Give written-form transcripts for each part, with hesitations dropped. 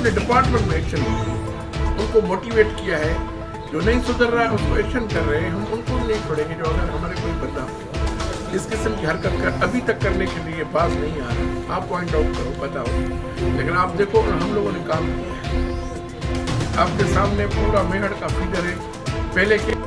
अपने डिपार्टमेंट में एक्शन लिया, उनको मोटिवेट किया है। जो नहीं सुधर रहा है उसको एक्शन कर रहे हैं, हम उनको नहीं छोड़ेंगे। जो अगर हमारे कोई बंदा इस किस्म की हरकत कर अभी तक करने के लिए पास नहीं आ रहा, आप पॉइंट आउट करो, बताओ। लेकिन आप देखो हम लोगों ने काम किया है, आपके सामने पूरा मेहड़ का फीडर है पहले के।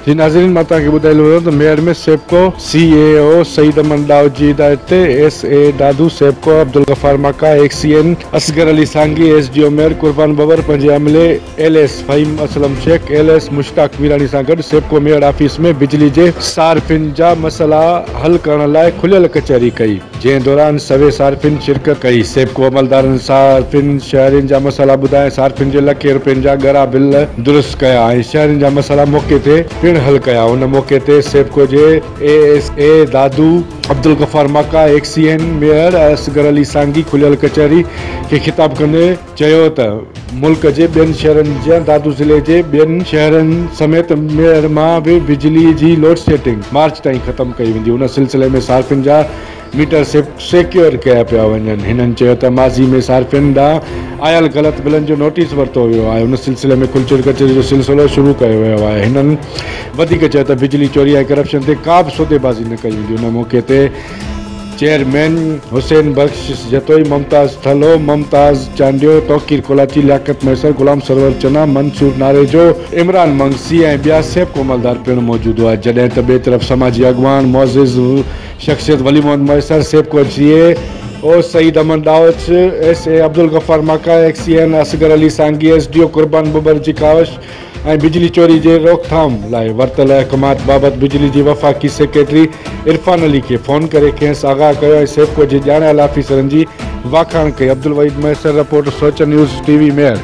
जी नाज़रीन, मां तव्हांखे ॿुधाईंदो वञा त मेयर में सेबको CAO सईद अमन डाव जी हिदायत ते SA दादू, सेबको अब्दुल गफ़ार मक्का, XCN असगर अली सांगी, SDO मेयर कुर्बान बबर, पंहिंजे अमले LS फ़हीम असलम शेख, LS मुश्ताक वीरानी सां गॾु सेबको मेयर ऑफिस में बिजली जे सार्फिन जा मसला हल करण लाइ खुलियल कचहरी कई, जंहिं दौरान सवे सार्फिन शिरकत कई। सेबको अमलदारनि सार्फिन शहरिन जा मसला ॿुधाए सार्फिन जे लखे रुपयनि जा ॻरा बिल दुरुस्त कया ऐं शहरिन जा मसला मौके ते हल कया। उन मौके ते सेबको जे ASA दादू, अब्दुल गफ़ार मक्का, XCN मेयर असगर अली सांगी खुलियल कचहरी खे खिताब कंदे चयो त मुल्क जे ॿियनि शहरनि जा दादू ज़िले जे ॿियनि शहरनि समेत मेयर मां बि बिजली जी लोड शेडिंग मार्च ताईं ख़त्म कई वेंदी। उन सिलसिले में सार्फिन जा मीटर सिक्योर कया पिया वञनि। हिननि चयो त माज़ी में सार्फिन ॾांहुं आयल ग़लति बिलनि जो नोटिस वरितो वियो आहे। उन सिलसिले में खुलचल कचहरी जो सिलसिलो शुरू कयो वियो आहे। हिननि वधीक चयो त बिजली चोरी ऐं करप्शन ते का बि सौदेबाज़ी न कई वेंदी। उन मौके ते चेयरमैन हुसैन बख्श जतोई, मुमताज़ थलो, मुमताज़ चांडियो, तौकीर कोलाची, लियाकत मैसर, गुलाम सरवर चना, मंसूर नारेजो, इमरान मंगसी ऐं ॿिया सेबको अमलदार पिणु मौजूदु हुआ। जॾहिं त ॿिए तरफ़ समाजी अॻवान मोज़िज़ शख़्सियत वली मोहम्मद मैसर, सेबको CAO सईद अमन डावच, SA अब्दुल गफ़ार मक्का, XCN असगर अली सांगी, SDO कुर्बान बबर जी कावश ऐं बिजली चोरी जे रोकथाम लाइ वरतल अहकामात बाबति बिजली जी वफ़ाक़ी सेक्रेटरी इरफान अली खे फ़ोन करे खेसि आगाह कयो ऐं सेबको जे ॼाणियल ऑफिसरनि जी वाखाण कई। अब्दुल वहीद मैसर, रिपोर्टर सोच न्यूज़ TV मेयर।